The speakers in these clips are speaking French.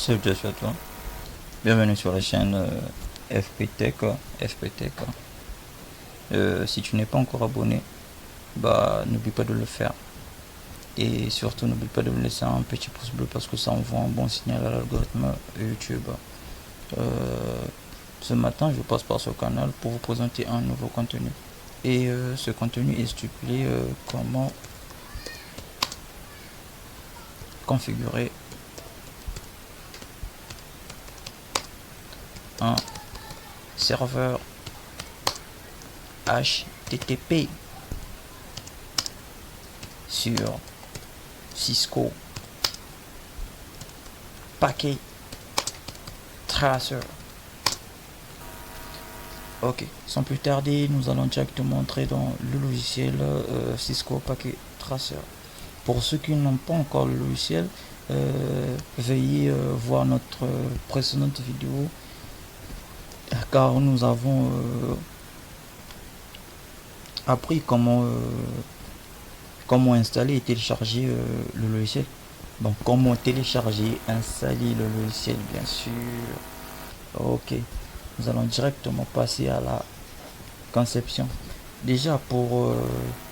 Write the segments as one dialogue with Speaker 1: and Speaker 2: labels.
Speaker 1: Salut à toi, bienvenue sur la chaîne FPTech. FPTech. Si tu n'es pas encore abonné, n'oublie pas de le faire. Et surtout n'oublie pas de me laisser un petit pouce bleu parce que ça envoie un bon signal à l'algorithme YouTube. Ce matin, je passe par ce canal pour vous présenter un nouveau contenu. Et ce contenu est stipulé comment configurer un serveur HTTP sur Cisco Packet Tracer. Ok, sans plus tarder, nous allons directement entrer dans le logiciel Cisco Packet Tracer. Pour ceux qui n'ont pas encore le logiciel, veuillez voir notre précédente vidéo car nous avons appris comment installer et télécharger le logiciel. Donc comment télécharger, installer le logiciel bien sûr. Ok, nous allons directement passer à la conception. Déjà pour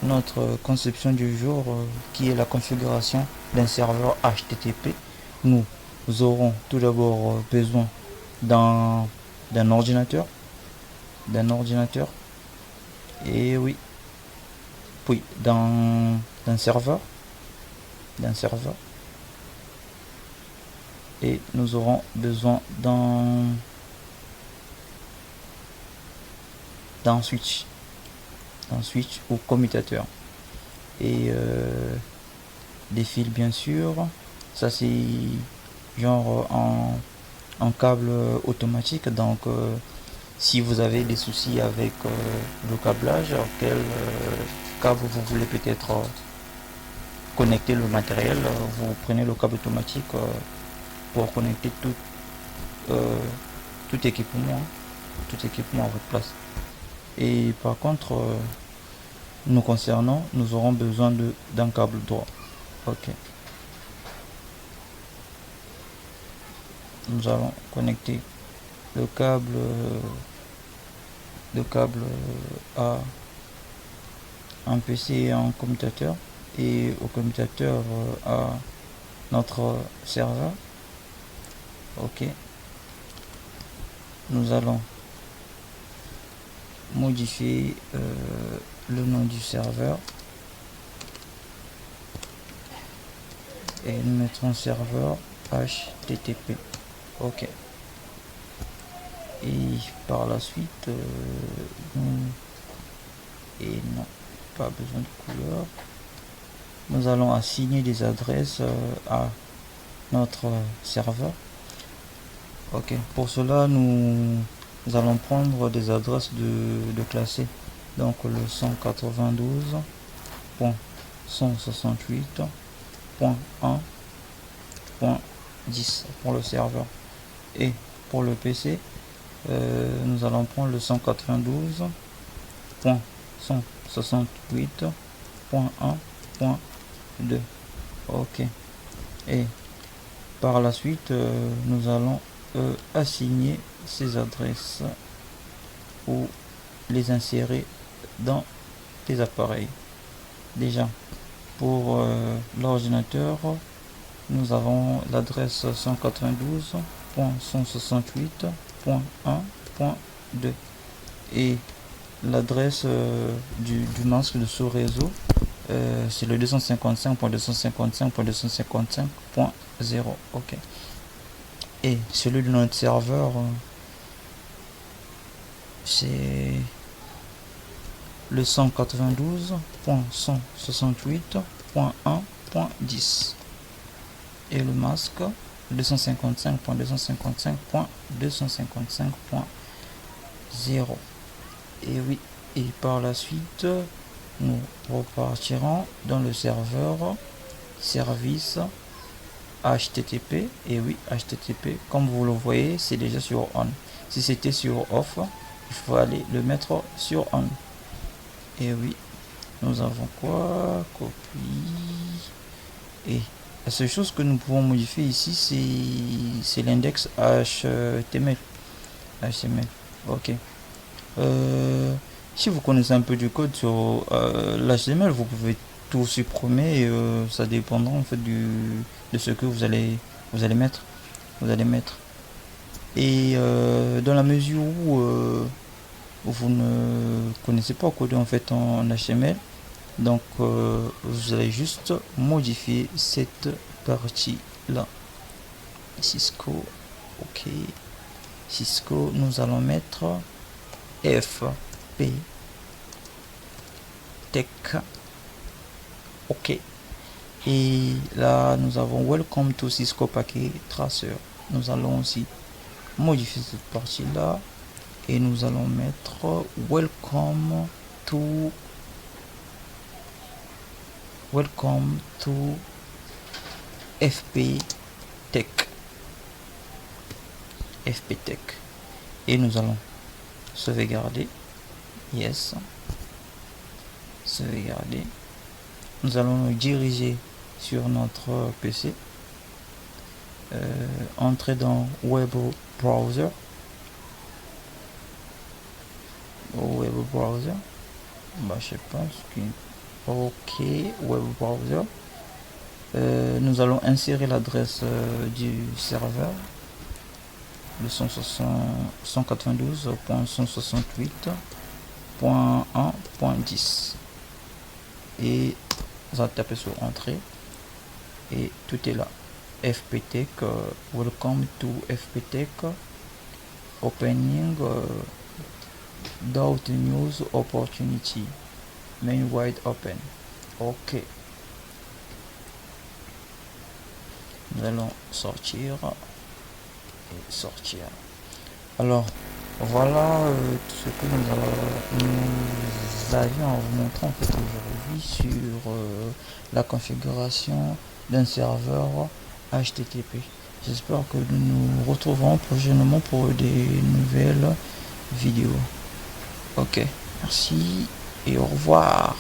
Speaker 1: notre conception du jour qui est la configuration d'un serveur HTTP, nous aurons tout d'abord besoin d'un ordinateur, et oui, puis d'un serveur, et nous aurons besoin d'un switch ou commutateur et des fils bien sûr. Ça c'est genre en câble automatique. Donc si vous avez des soucis avec le câblage, quel câble vous voulez peut-être connecter le matériel, vous prenez le câble automatique pour connecter tout équipement à votre place. Et par contre nous concernant, nous aurons besoin d'un câble droit. Ok, nous allons connecter le câble à un PC et un commutateur, et au commutateur à notre serveur. Ok, nous allons modifier le nom du serveur et nous mettrons serveur HTTP. Ok, et par la suite et non, pas besoin de couleur, nous allons assigner des adresses à notre serveur. Ok, pour cela nous allons prendre des adresses de classé. Donc le 192.168.1.10 pour le serveur, et pour le PC nous allons prendre le 192.168.1.2. ok, et par la suite nous allons assigner ces adresses ou les insérer dans les appareils. Déjà pour l'ordinateur, nous avons l'adresse 192.168.1.2 et l'adresse du masque de ce réseau c'est le 255.255.255.0. ok, et celui de notre serveur c'est le 192.168.1.10 et le masque 255.255.255.0. et oui, et par la suite nous repartirons dans le serveur service HTTP. et oui, HTTP, comme vous le voyez, c'est déjà sur on. Si c'était sur off, il faut aller le mettre sur on. et oui, nous avons quoi, copie, et La seule chose que nous pouvons modifier ici, c'est l'index HTML. Ok. Si vous connaissez un peu du code sur l'HTML, vous pouvez tout supprimer. Ça dépendra en fait de ce que vous allez mettre. Et dans la mesure où vous ne connaissez pas coder en fait en HTML, donc vous allez juste modifier cette partie là. Cisco, ok. Cisco, nous allons mettre FP Tech, ok. Et là nous avons Welcome to Cisco Packet Tracer. Nous allons aussi modifier cette partie là et nous allons mettre Welcome to FP Tech. Et nous allons sauvegarder. Yes. Sauvegarder. Nous allons nous diriger sur notre PC. Entrer dans web browser. Je pense que ok, web browser. Nous allons insérer l'adresse du serveur, le 192.168.1.10 et vous allez taper sur entrée et tout est là. FPTech, welcome to FPTech, opening .news opportunity, main wide open. Ok. Nous allons sortir et sortir. Alors voilà tout ce que nous avions à vous montrer en fait aujourd'hui sur la configuration d'un serveur HTTP. J'espère que nous nous retrouverons prochainement pour des nouvelles vidéos. Ok, merci et au revoir.